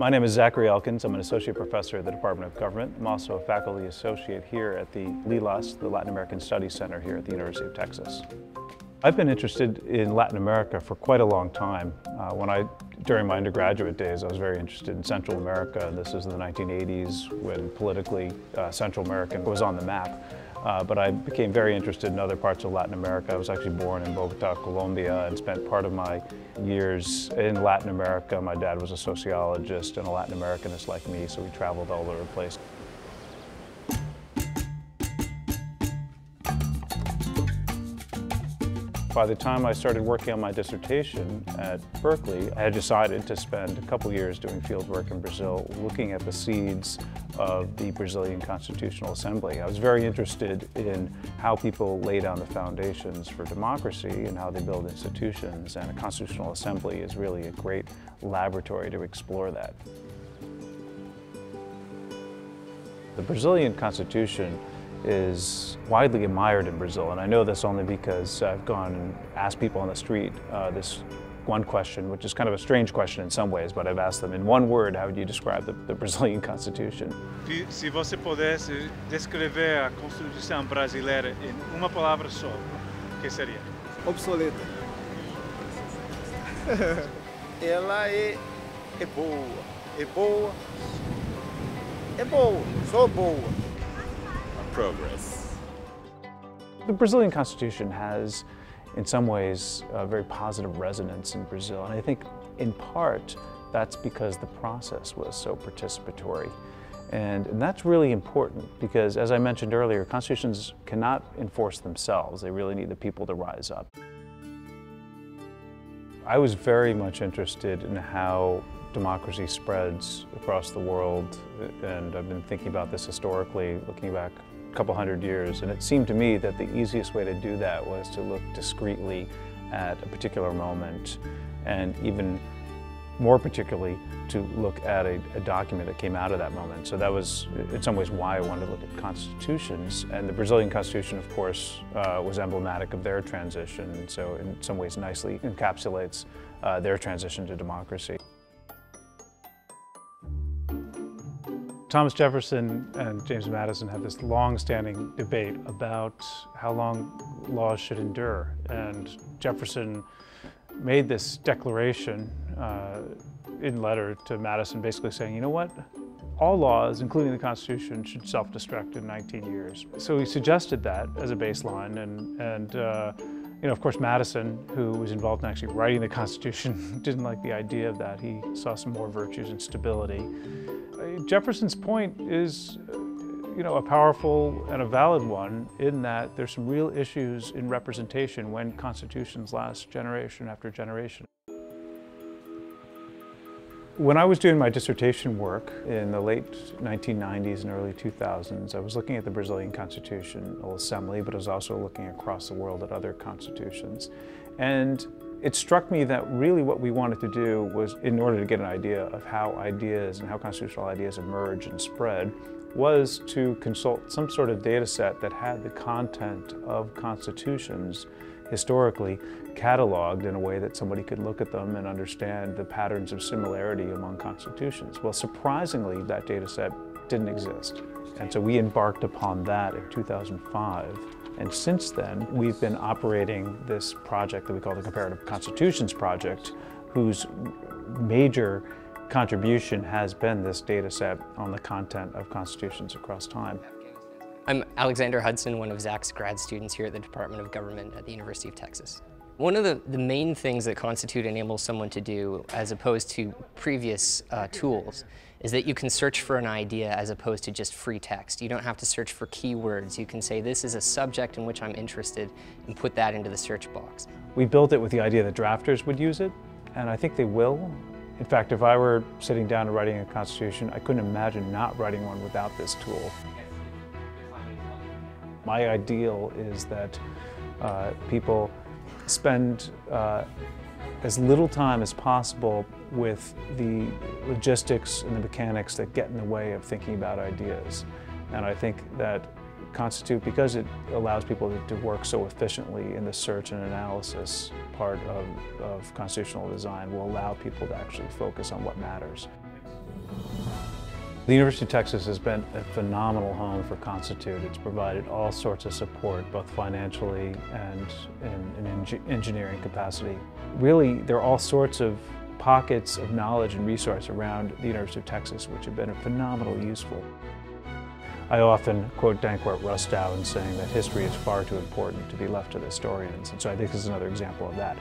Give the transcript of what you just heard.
My name is Zachary Elkins. I'm an associate professor at the Department of Government. I'm also a faculty associate here at the LILAS, the Latin American Studies Center here at the University of Texas. I've been interested in Latin America for quite a long time. During my undergraduate days, I was very interested in Central America. This is the 1980s when politically Central America was on the map. But I became very interested in other parts of Latin America. I was actually born in Bogota, Colombia, and spent part of my years in Latin America. My dad was a sociologist and a Latin Americanist like me, so we traveled all over the place. By the time I started working on my dissertation at Berkeley, I had decided to spend a couple years doing field work in Brazil, looking at the seeds of the Brazilian Constitutional Assembly. I was very interested in how people lay down the foundations for democracy and how they build institutions, and a constitutional assembly is really a great laboratory to explore that. The Brazilian Constitution is widely admired in Brazil, and I know this only because I've gone and asked people on the street this one question, which is kind of a strange question in some ways, but I've asked them in one word, how would you describe the Brazilian Constitution? Se você pudesse descrever a Constituição brasileira em uma palavra só, o que seria? Obsoleta. Ela é boa. É boa. É boa. Só boa. Progress. The Brazilian Constitution has, in some ways, a very positive resonance in Brazil, and I think in part that's because the process was so participatory. And that's really important because, as I mentioned earlier, constitutions cannot enforce themselves. They really need the people to rise up. I was very much interested in how democracy spreads across the world, and I've been thinking about this historically, looking back a couple hundred years, and it seemed to me that the easiest way to do that was to look discretely at a particular moment, and even more particularly to look at a document that came out of that moment. So that was in some ways why I wanted to look at constitutions, and the Brazilian Constitution, of course, was emblematic of their transition, and so in some ways nicely encapsulates their transition to democracy. Thomas Jefferson and James Madison had this long-standing debate about how long laws should endure, and Jefferson made this declaration in letter to Madison, basically saying, you know what, all laws, including the Constitution, should self-destruct in 19 years. So he suggested that as a baseline, and you know, of course, Madison, who was involved in actually writing the Constitution, didn't like the idea of that. He saw some more virtues in stability. Jefferson's point is, you know, a powerful and a valid one in that there's some real issues in representation when constitutions last generation after generation. When I was doing my dissertation work in the late 1990s and early 2000s, I was looking at the Brazilian Constitutional Assembly, but I was also looking across the world at other constitutions. And it struck me that really what we wanted to do was, in order to get an idea of how ideas and how constitutional ideas emerge and spread, was to consult some sort of data set that had the content of constitutions historically cataloged in a way that somebody could look at them and understand the patterns of similarity among constitutions. Well, surprisingly, that data set didn't exist. And so we embarked upon that in 2005. And since then, we've been operating this project that we call the Comparative Constitutions Project, whose major contribution has been this data set on the content of constitutions across time. I'm Alexander Hudson, one of Zach's grad students here at the Department of Government at the University of Texas. One of the main things that Constitute enables someone to do, as opposed to previous tools, is that you can search for an idea as opposed to just free text. You don't have to search for keywords. You can say, this is a subject in which I'm interested, and put that into the search box. We built it with the idea that drafters would use it, and I think they will. In fact, if I were sitting down and writing a constitution, I couldn't imagine not writing one without this tool. My ideal is that people spend as little time as possible with the logistics and the mechanics that get in the way of thinking about ideas. And I think that Constitute, because it allows people to work so efficiently in the search and analysis part of constitutional design, will allow people to actually focus on what matters. The University of Texas has been a phenomenal home for Constitute. It's provided all sorts of support, both financially and in engineering capacity. Really, there are all sorts of pockets of knowledge and resource around the University of Texas which have been phenomenally useful. I often quote Dankwart Rustow in saying that history is far too important to be left to the historians, and so I think this is another example of that.